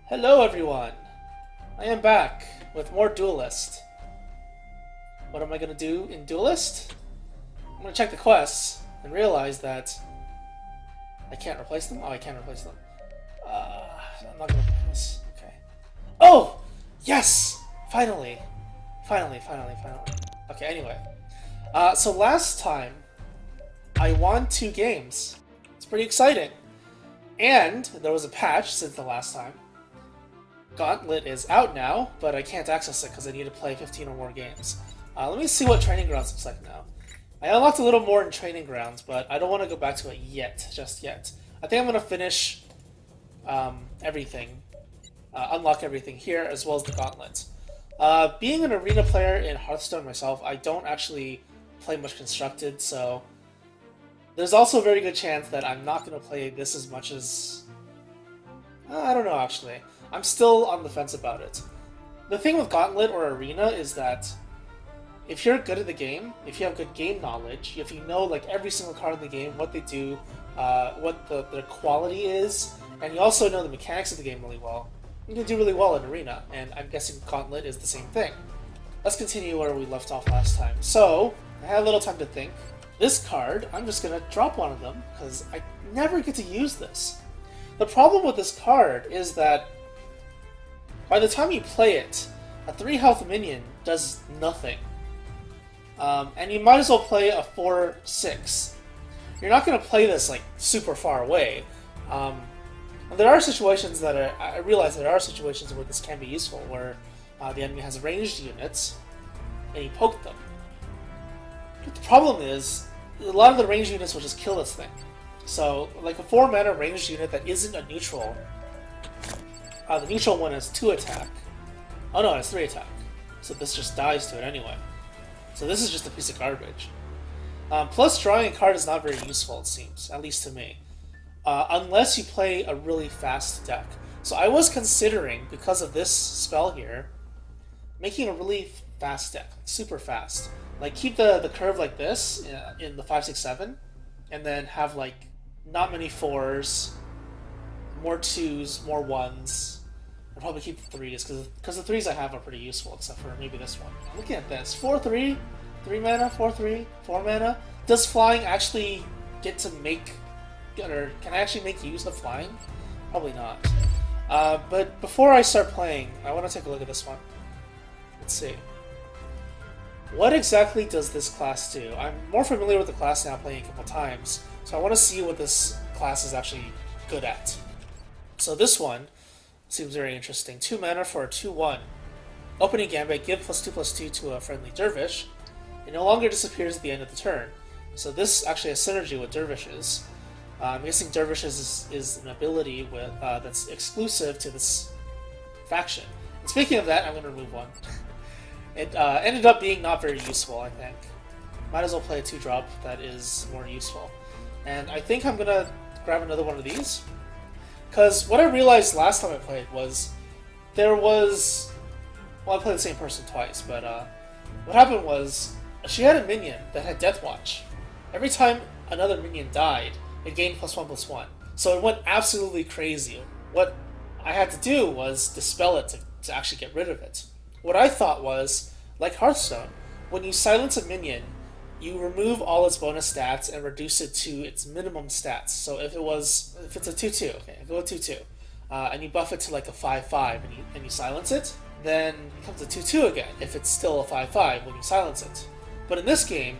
Hello everyone! I am back with more Duelyst. What am I going to do in Duelyst? I'm going to check the quests and realize that I can't replace them. Oh, I can replace them. I'm not going to replace. Okay. Oh! Yes! Finally! Finally. Okay, anyway. So last time, I won 2 games. It's pretty exciting. And there was a patch since the last time. Gauntlet is out now, but I can't access it because I need to play 15 or more games. Let me see what Training Grounds looks like now. I unlocked a little more in Training Grounds, but I don't want to go back to it just yet. I think I'm going to finish everything, unlock everything here, as well as the Gauntlet. Being an arena player in Hearthstone myself, I don't actually play much Constructed, so there's also a very good chance that I'm not going to play this as much as... I don't know, actually. I'm still on the fence about it. The thing with Gauntlet or Arena is that if you're good at the game, if you have good game knowledge, if you know like every single card in the game, what they do, what their quality is, and you also know the mechanics of the game really well, you can do really well in Arena, and I'm guessing Gauntlet is the same thing. Let's continue where we left off last time. So, I had a little time to think. This card, I'm just going to drop one of them, because I never get to use this. The problem with this card is that by the time you play it, a 3 health minion does nothing. And you might as well play a 4/6. You're not going to play this like super far away. There are situations that I realize there are situations where this can be useful, where the enemy has ranged units, and you poke them. But the problem is, a lot of the ranged units will just kill this thing. So, like a 4 mana ranged unit that isn't a neutral, the neutral one has 2 attack. Oh no, it has 3 attack. So this just dies to it anyway. So this is just a piece of garbage. Plus, drawing a card is not very useful, it seems, at least to me. Unless you play a really fast deck. So I was considering, because of this spell here, making a really fast deck, super fast. Like, keep the curve like this in the 5, 6, 7, and then have, like, not many 4s, more 2s, more 1s. I'll probably keep the 3s, because the 3s I have are pretty useful, except for maybe this one. Looking at this, 4/3, 3 mana, 4/3, 4 mana. Does flying actually get to make, or can I actually make use of flying? Probably not. But before I start playing, I want to take a look at this one. Let's see. What exactly does this class do? I'm more familiar with the class now, playing a couple times, so I want to see what this class is actually good at. So this one seems very interesting. 2 mana for a 2/1. Opening Gambit, give +2/+2 to a friendly Dervish. It no longer disappears at the end of the turn. So this actually has synergy with Dervishes. I'm guessing Dervishes is an ability with that's exclusive to this faction. And speaking of that, I'm going to remove one. It ended up being not very useful, I think. Might as well play a 2-drop that is more useful. And I think I'm going to grab another one of these. Because what I realized last time I played was there was... Well, I played the same person twice, but what happened was she had a minion that had Death Watch. Every time another minion died, it gained +1/+1. So it went absolutely crazy. What I had to do was dispel it to actually get rid of it. What I thought was, like Hearthstone, when you silence a minion, you remove all its bonus stats and reduce it to its minimum stats. So if it's a 2/2, okay, go with 2/2, and you buff it to like a 5/5 and you silence it, then it becomes a 2/2 again if it's still a 5/5 when you silence it. But in this game,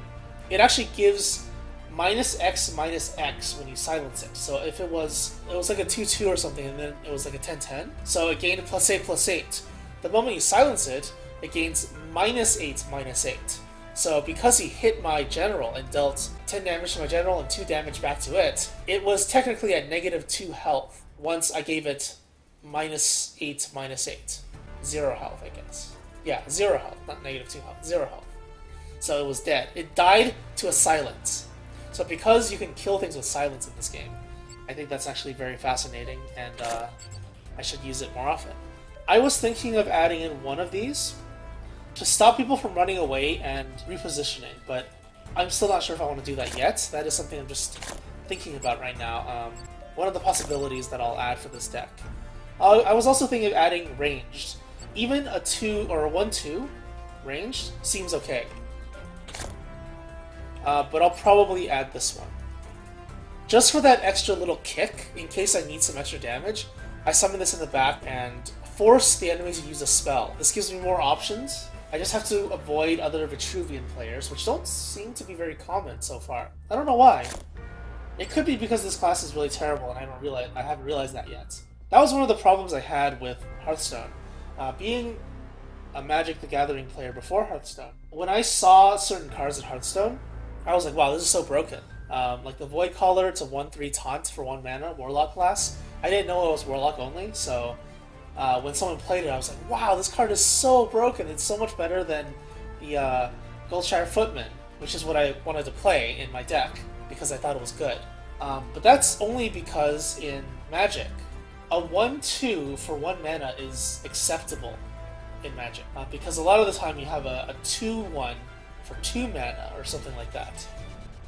it actually gives -X -X when you silence it. So if it was like a 2/2 or something, and then it was like a 10/10, so it gained +8/+8. The moment you silence it, it gains -8 -8. So because he hit my general and dealt 10 damage to my general and 2 damage back to it, it was technically at -2 health once I gave it -8 -8. 0 health, I guess. Yeah, 0 health, not -2 health, 0 health. So it was dead. It died to a silence. So because you can kill things with silence in this game, I think that's actually very fascinating, and I should use it more often. I was thinking of adding in one of these to stop people from running away and repositioning, but I'm still not sure if I want to do that yet. That is something I'm just thinking about right now. One of the possibilities that I'll add for this deck. I was also thinking of adding ranged. Even a 2 or a 1/2 ranged seems okay. But I'll probably add this one. Just for that extra little kick, in case I need some extra damage, I summon this in the back and force the enemy to use a spell. This gives me more options. I just have to avoid other Vetruvian players, which don't seem to be very common so far. I don't know why. It could be because this class is really terrible and I haven't realized that yet. That was one of the problems I had with Hearthstone. Being a Magic the Gathering player before Hearthstone, when I saw certain cards in Hearthstone, I was like, wow, this is so broken. Like the Void Caller, it's a 1/3 taunt for 1 mana, Warlock class. I didn't know it was Warlock only, so when someone played it, I was like, wow, this card is so broken. It's so much better than the Goldshire Footman, which is what I wanted to play in my deck because I thought it was good. But that's only because in Magic, a 1/2 for 1 mana is acceptable in Magic. Because a lot of the time you have a 2/1 for 2 mana or something like that.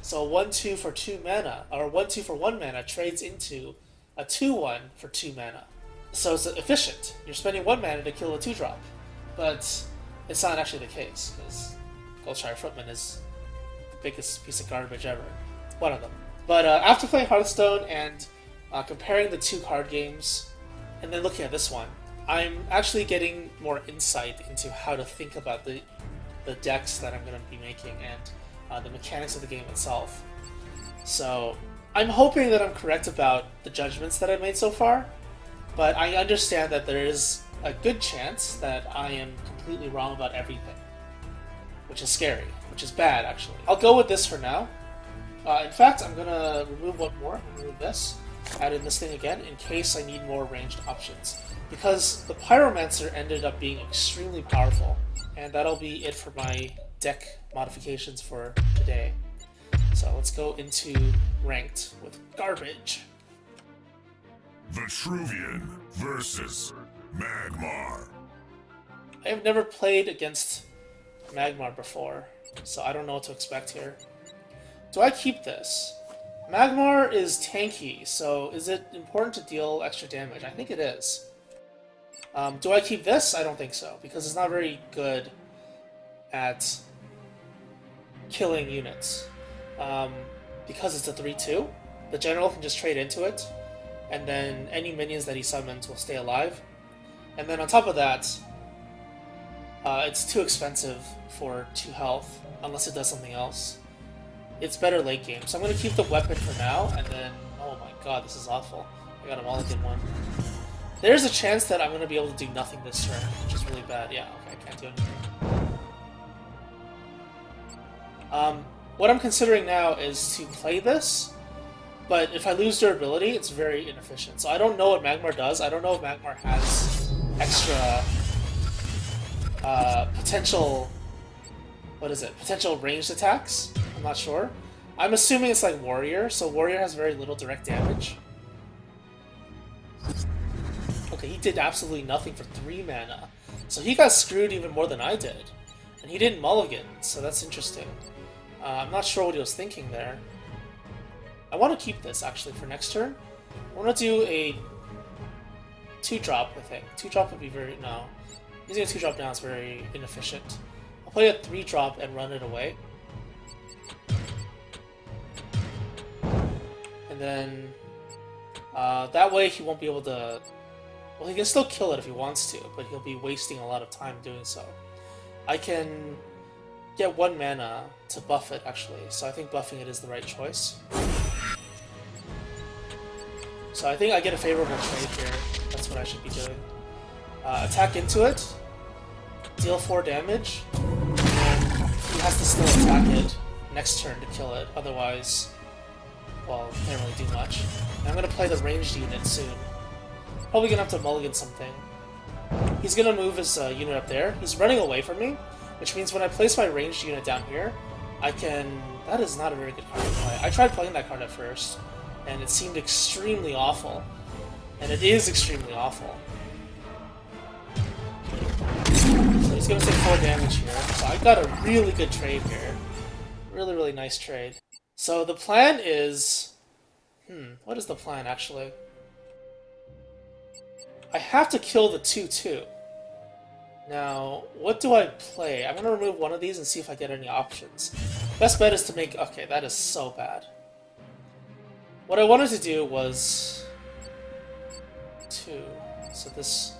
So a 1/2 for 2 mana, or a 1/2 for 1 mana trades into a 2/1 for 2 mana. So it's efficient. You're spending 1 mana to kill a 2-drop. But it's not actually the case, because Goldshire Footman is the biggest piece of garbage ever. One of them. But after playing Hearthstone and comparing the 2 card games, and then looking at this one, I'm actually getting more insight into how to think about the decks that I'm going to be making and the mechanics of the game itself. So I'm hoping that I'm correct about the judgments that I've made so far, but I understand that there is a good chance that I am completely wrong about everything, which is scary, which is bad actually. I'll go with this for now. In fact, I'm going to remove one more, remove this, add in this thing again in case I need more ranged options. Because the Pyromancer ended up being extremely powerful, and that'll be it for my deck modifications for today. So let's go into ranked with garbage. Vetruvian versus Magmar. I have never played against Magmar before, so I don't know what to expect here. Do I keep this? Magmar is tanky, so is it important to deal extra damage? I think it is. Do I keep this? I don't think so, because it's not very good at killing units. Because it's a 3/2, the general can just trade into it, and then any minions that he summons will stay alive. And then on top of that, it's too expensive for 2 health, unless it does something else. It's better late game, so I'm going to keep the weapon for now, and then... oh my god, this is awful. I got a mulligan one. There's a chance that I'm going to be able to do nothing this turn, which is really bad. Yeah, okay, I can't do anything. What I'm considering now is to play this, but if I lose durability, it's very inefficient. So I don't know what Magmar does. I don't know if Magmar has extra potential... what is it? Potential ranged attacks? I'm not sure. I'm assuming it's like Warrior, so Warrior has very little direct damage. Okay, he did absolutely nothing for 3 mana. So he got screwed even more than I did. And he didn't mulligan, so that's interesting. I'm not sure what he was thinking there. I want to keep this, actually, for next turn. I want to do a 2-drop, I think. 2-drop would be very... no. Using a 2-drop now is very inefficient. I'll play a 3-drop and run it away. And then... that way he won't be able to... well, he can still kill it if he wants to, but he'll be wasting a lot of time doing so. I can get 1 mana to buff it, actually, so I think buffing it is the right choice. So I think I get a favorable trade here. That's what I should be doing. Attack into it, deal 4 damage, and he has to still attack it next turn to kill it, otherwise, well, can't really do much. And I'm going to play the ranged unit soon. Probably going to have to mulligan something. He's going to move his unit up there. He's running away from me, which means when I place my ranged unit down here, I can... that is not a very good card to play. I tried playing that card at first, and it seemed extremely awful. And it is extremely awful. So he's going to take 4 damage here. So I got a really good trade here. Really, really nice trade. So the plan is... what is the plan, actually? have to kill the 2/2. Now, what do I play? I'm gonna remove one of these and see if I get any options. Best bet is to make... Okay, that is so bad. What I wanted to do was... 2. So this...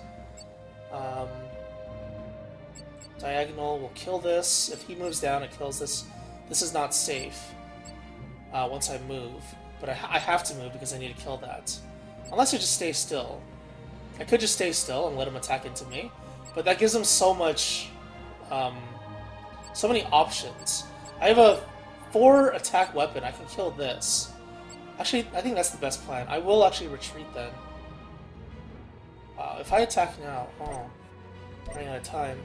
diagonal will kill this. If he moves down, it kills this. This is not safe once I move. But I have to move because I need to kill that. Unless I just stay still. I could just stay still and let him attack into me. But that gives him so much... so many options. I have a 4 attack weapon. I can kill this. Actually, I think that's the best plan. I will actually retreat then. If I attack now... Oh. I'm running out of time.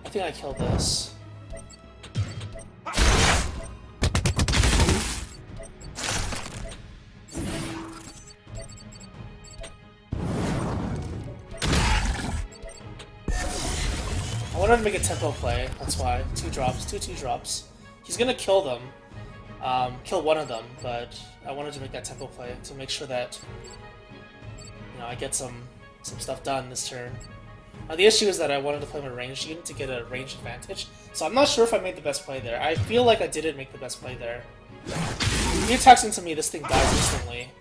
I think I killed this. I wanted to make a tempo play, that's why. 2 drops, 2/2 drops. He's gonna kill them. Kill one of them, but I wanted to make that tempo play to make sure that, you know, I get some stuff done this turn. Now the issue is that I wanted to play my ranged unit to get a range advantage, so I'm not sure if I made the best play there. I feel like I didn't make the best play there. If he attacks into me, this thing dies instantly.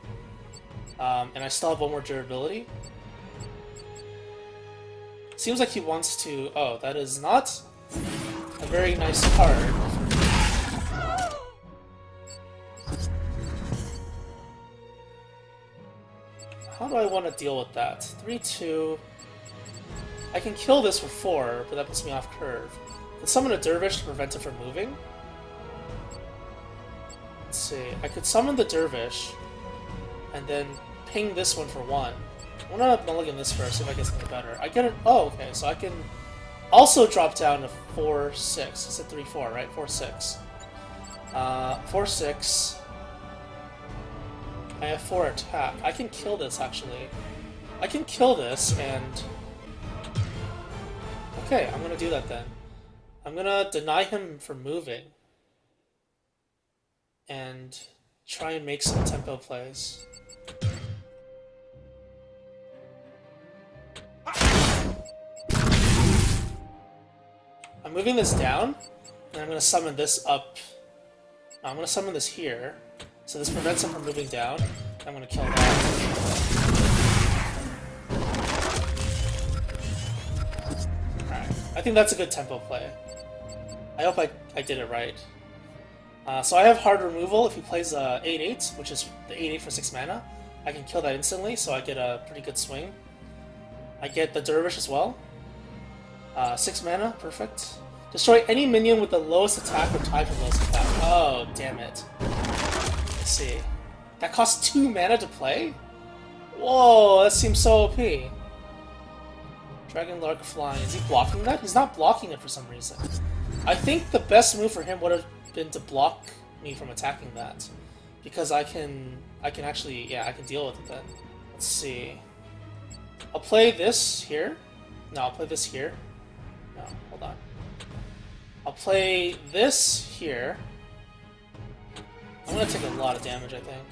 And I still have 1 more durability. Seems like he wants to... Oh, that is not a very nice card. How do I want to deal with that? 3/2... I can kill this for 4, but that puts me off curve. I could summon a dervish to prevent it from moving. Let's see. I could summon the dervish, and then ping this one for 1. I'm gonna mulligan this first, see if I get something better. I get it. Oh, okay. So I can also drop down to 4/6. It's a 3/4, right? 4/6. 4/6. I have 4 attack. I can kill this actually. I can kill this and. Okay, I'm gonna do that then. I'm gonna deny him from moving and try and make some tempo plays. I'm moving this down, and I'm gonna summon this up. No, I'm gonna summon this here, so this prevents him from moving down. I'm gonna kill that. I think that's a good tempo play. I hope I did it right. So I have hard removal. If he plays 8/8, which is the 8/8 for 6 mana, I can kill that instantly, so I get a pretty good swing. I get the dervish as well. 6 mana, perfect. Destroy any minion with the lowest attack or tied for lowest attack. Oh, damn it. Let's see. That costs 2 mana to play? Whoa, that seems so OP. Dragon Lark flying. Is he blocking that? He's not blocking it for some reason. I think the best move for him would have been to block me from attacking that. Because I can actually, yeah, I can deal with it then. Let's see. I'll play this here. No, I'll play this here. No, hold on. I'll play this here. I'm gonna take a lot of damage, I think.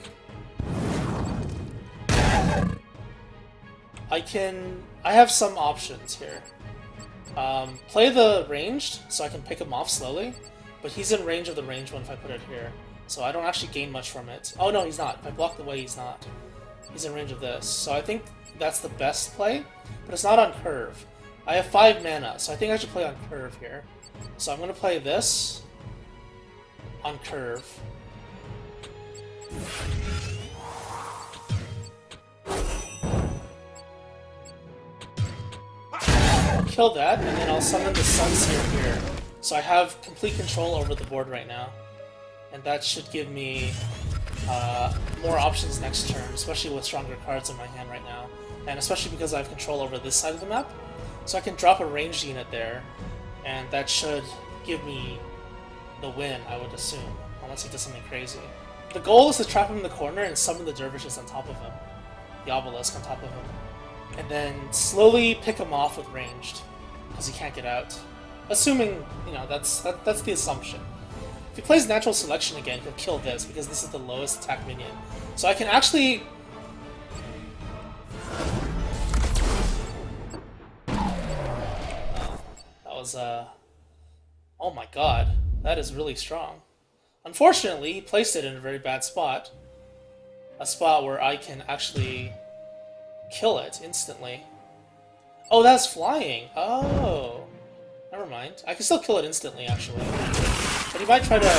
I have some options here. Play the ranged, so I can pick him off slowly, but he's in range of the ranged one if I put it here. So I don't actually gain much from it. Oh no, he's not. If I block the way, he's not. He's in range of this. So I think that's the best play, but it's not on curve. I have 5 mana, so I think I should play on curve here. So I'm gonna play this on curve. Kill that, and then I'll summon the Sunseer here. So I have complete control over the board right now. And that should give me more options next turn, especially with stronger cards in my hand right now. And especially because I have control over this side of the map. So I can drop a ranged unit there, and that should give me the win, I would assume. Unless he does something crazy. The goal is to trap him in the corner and summon the dervishes on top of him. The obelisk on top of him. And then slowly pick him off with ranged, because he can't get out. Assuming, you know, that's the assumption. If he plays Natural Selection again, he'll kill this, because this is the lowest attack minion. So I can actually... was oh my god, that is really strong. Unfortunately, he placed it in a very bad spot. A spot where I can actually kill it instantly. Oh, that's flying. Oh. Never mind. I can still kill it instantly, actually. But he might try to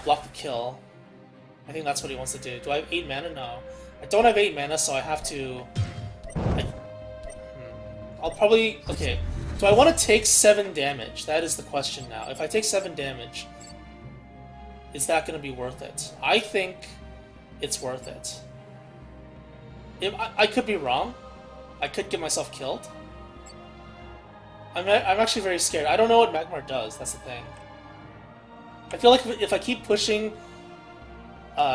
block the kill. I think that's what he wants to do. Do I have 8 mana? No. I don't have 8 mana, so I have to... I'll probably... Okay. Do I want to take 7 damage? That is the question now. If I take 7 damage, is that going to be worth it? I think it's worth it. I could be wrong. I could get myself killed. I'm actually very scared. I don't know what Magmar does, that's the thing. I feel like if I keep pushing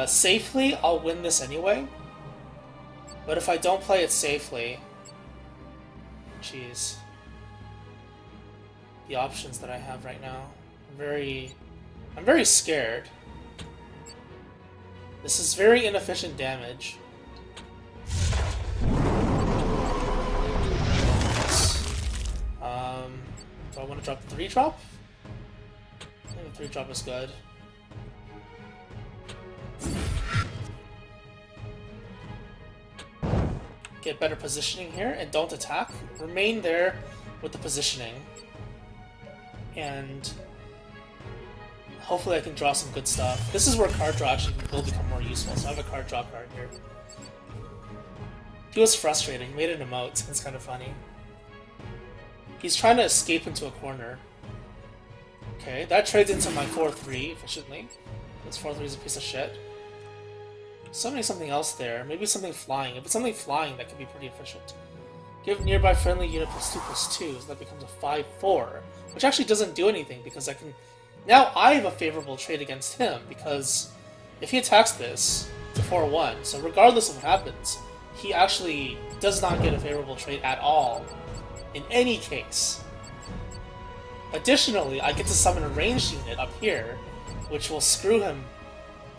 safely, I'll win this anyway. But if I don't play it safely... Jeez. The options that I have right now. I'm very scared. This is very inefficient damage. Do I want to drop the 3-drop? I think the 3-drop is good. Get better positioning here, and don't attack. Remain there with the positioning. And hopefully I can draw some good stuff. This is where card draw actually will become more useful, so I have a card draw card here. He was frustrated. He made an emote. It's kind of funny. He's trying to escape into a corner. Okay, that trades into my 4-3 efficiently. This 4-3 is a piece of shit. Summoning something else there. Maybe something flying. If it's something flying, that could be pretty efficient. Give nearby friendly unit +2/+2, so that becomes a 5-4. Which actually doesn't do anything, because I can... Now I have a favorable trade against him, because if he attacks this, it's a 4-1. So regardless of what happens, he actually does not get a favorable trade at all. In any case. Additionally, I get to summon a ranged unit up here, which will screw him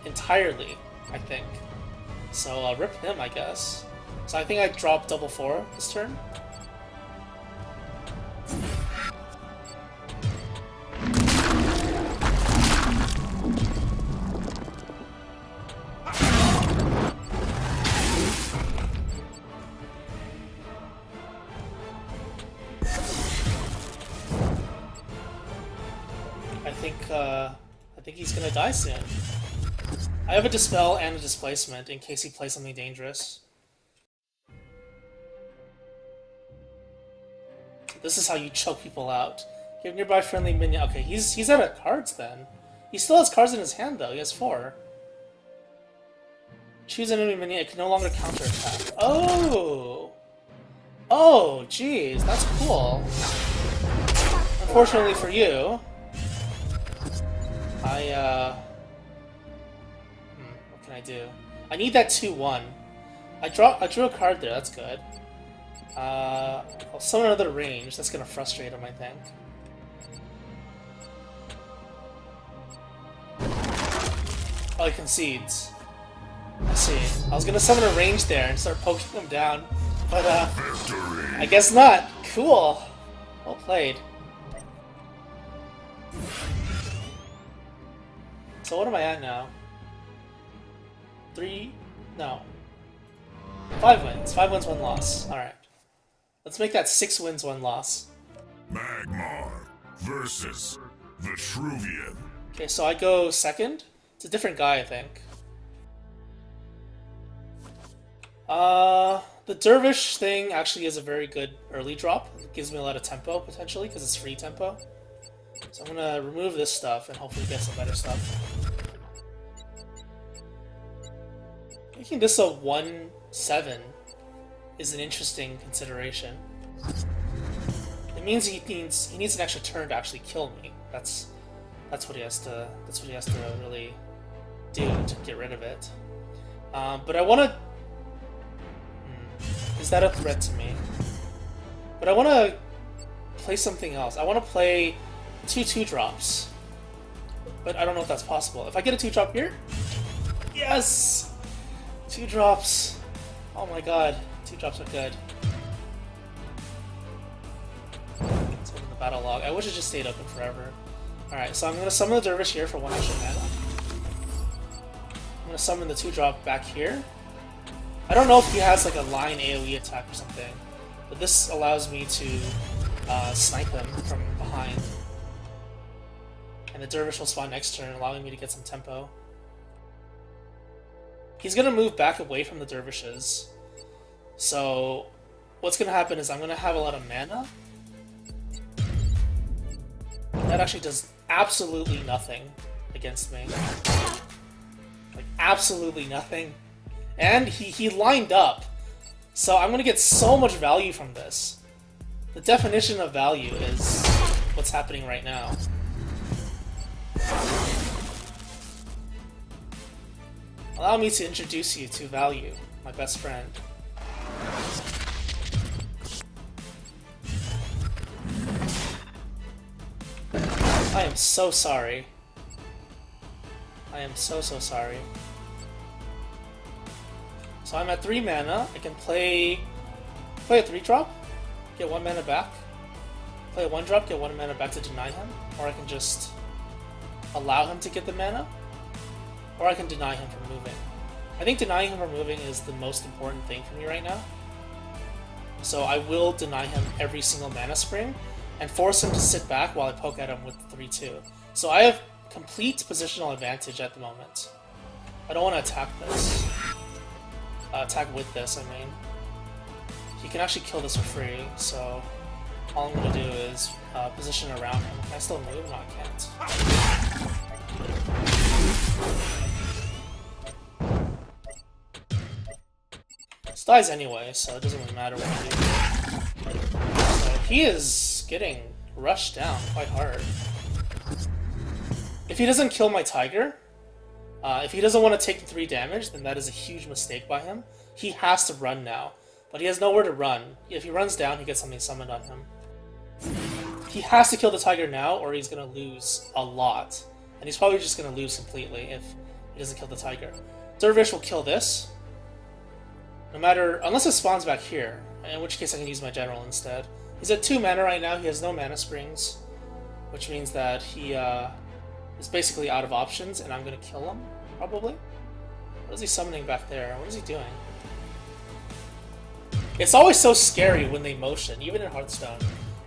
entirely, I think. So I'll rip him, I guess. So I think I drop double 4 this turn. I think he's gonna die soon. I have a Dispel and a Displacement in case he plays something dangerous. This is how you choke people out. Give nearby friendly minion. Okay, he's out of cards then. He still has cards in his hand though. He has 4. Choose an enemy minion. It can no longer counterattack. Oh! Oh, jeez, that's cool. Unfortunately for you, what can I do? I need that 2-1. I drew a card there, that's good. I'll summon another range, that's gonna frustrate him, I think. Oh, he concedes. I see. I was gonna summon a range there and start poking him down, but I guess not. Cool. Well played. So what am I at now? 3? No. 5 wins. 5 wins, 1 loss. Alright. Let's make that 6 wins, 1 loss. Magmar versus Vetruvian. Okay, so I go second. It's a different guy, I think. The Dervish thing actually is a very good early drop. It gives me a lot of tempo, potentially, because it's free tempo. So I'm gonna remove this stuff and hopefully get some better stuff. Making this a 1/7 is an interesting consideration. It means he needs an extra turn to actually kill me. That's what he has to really do to get rid of it. But I want to. Is that a threat to me? But I want to play something else. I want to play 2/2 drops. But I don't know if that's possible. If I get a 2-drop here, yes, 2 drops. Oh my god, 2 drops are good. battle log. I wish it just stayed open forever. Alright, so I'm gonna summon the Dervish here for 1 extra mana. I'm gonna summon the 2-drop back here. I don't know if he has like a line AoE attack or something, but this allows me to snipe him from behind. And the Dervish will spawn next turn, allowing me to get some tempo. He's gonna move back away from the Dervishes. So what's gonna happen is I'm gonna have a lot of mana. That actually does absolutely nothing against me. Like, absolutely nothing. And he lined up. So I'm gonna get so much value from this. The definition of value is what's happening right now. Allow me to introduce you to Value, my best friend. I am so sorry. I am so sorry. So I'm at 3 mana. I can play a 3-drop, get 1 mana back. Play a 1-drop, get 1 mana back to deny him. Or I can just allow him to get the mana. Or I can deny him from moving. I think denying him from moving is the most important thing for me right now. So I will deny him every single mana spring and force him to sit back while I poke at him with the 3-2. So I have complete positional advantage at the moment. I don't want to attack this. Attack with this, I mean. He can actually kill this for free, so all I'm going to do is position around him. Can I still move? No, I can't. This dies anyway, so it doesn't really matter what I do. So he is getting rushed down quite hard. If he doesn't kill my tiger, if he doesn't want to take the 3 damage, then that is a huge mistake by him. He has to run now, but he has nowhere to run. If he runs down, he gets something summoned on him. He has to kill the tiger now, or he's going to lose a lot. And he's probably just going to lose completely if he doesn't kill the tiger. Dervish will kill this. No matter, unless it spawns back here, in which case I can use my general instead. He's at 2 mana right now, he has no mana springs, which means that he is basically out of options, and I'm going to kill him, probably. What is he summoning back there? What is he doing? It's always so scary when they motion, even in Hearthstone.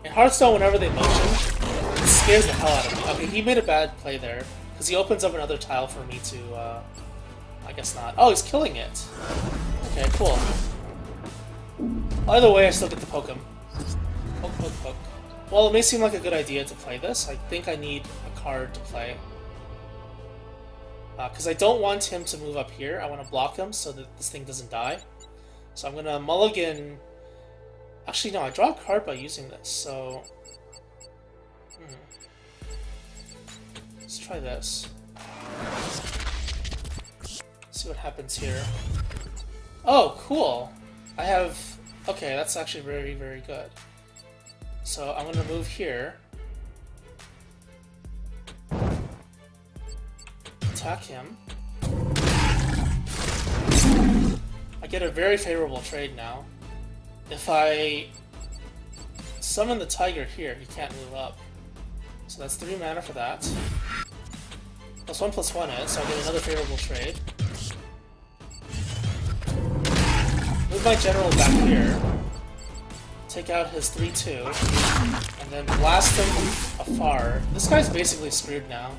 In Hearthstone, whenever they motion, it scares the hell out of me. Okay, he made a bad play there, because he opens up another tile for me to, I guess not. Oh, he's killing it. Okay, cool. Either way, I still get to poke him. Poke, poke, poke. Well, it may seem like a good idea to play this. I think I need a card to play. Because I don't want him to move up here. I want to block him so that this thing doesn't die. So I'm going to mulligan... Actually, no, I draw a card by using this, so... Let's try this. See what happens here. Oh, cool! I have... Okay, that's actually very, very good. So I'm going to move here. Attack him. I get a very favorable trade now. If I summon the tiger here, he can't move up. So that's 3 mana for that. +1/+1 is, so I get another favorable trade. Move my general back here. Take out his 3-2. And then blast him afar. This guy's basically screwed now.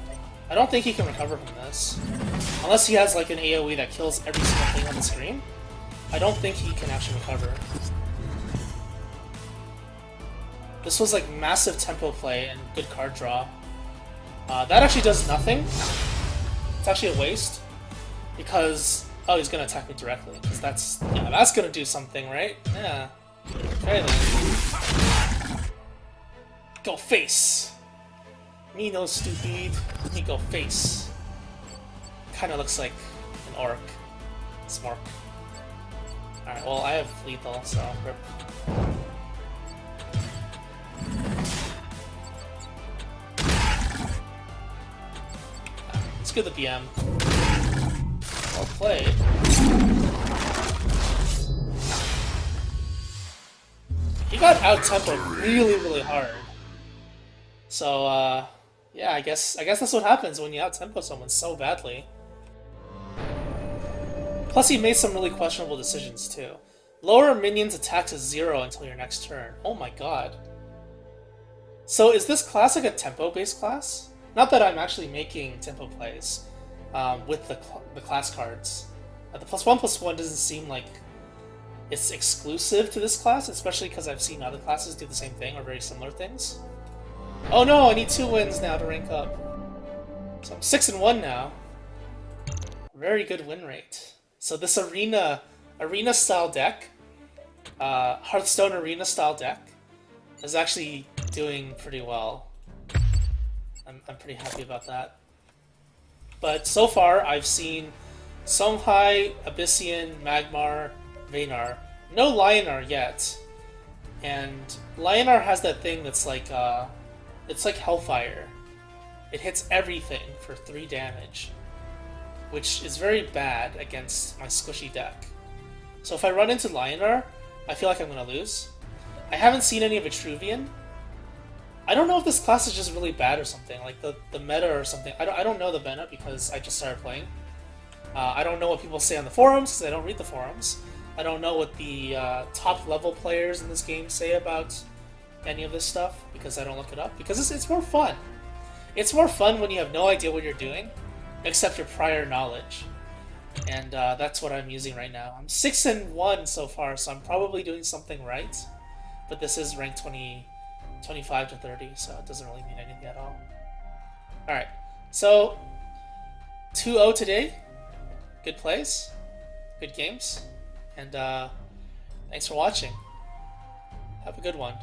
I don't think he can recover from this. Unless he has like an AoE that kills every single thing on the screen. I don't think he can actually recover. This was like massive tempo play and good card draw. That actually does nothing. It's actually a waste. Because... Oh, he's gonna attack me directly. Because that's... Yeah, that's gonna do something, right? Yeah. Okay then. Go face! Me no stupid. Me go face. Kinda looks like an orc. Smork. Alright, well I have lethal, so rip. Let's get the BM. Well played. He got out-tempoed really, really hard. So, yeah, I guess that's what happens when you out-tempo someone so badly. Plus, he made some really questionable decisions, too. Lower minions attack to 0 until your next turn. Oh my god. So is this class like a tempo-based class? Not that I'm actually making tempo plays with the class cards. The +1/+1 doesn't seem like it's exclusive to this class, especially because I've seen other classes do the same thing or very similar things. Oh no, I need 2 wins now to rank up. So I'm 6-1 now. Very good win rate. So this arena style deck, Hearthstone arena style deck, is actually doing pretty well. I'm pretty happy about that. But so far, I've seen Songhai, Abyssian, Magmar, Vaynar. No Lionar yet. And Lionar has that thing that's like, it's like Hellfire. It hits everything for 3 damage, which is very bad against my squishy deck. So if I run into Lionar, I feel like I'm going to lose. I haven't seen any of Vetruvian. I don't know if this class is just really bad or something, like the meta or something. I don't know the meta because I just started playing. I don't know what people say on the forums because I don't read the forums. I don't know what the top level players in this game say about any of this stuff because I don't look it up. Because it's more fun. It's more fun when you have no idea what you're doing, except your prior knowledge. And that's what I'm using right now. I'm 6-1 so far, so I'm probably doing something right. But this is rank 25 to 30, so it doesn't really mean anything at all. Alright, so 2-0 today. Good plays, good games, and thanks for watching. Have a good one.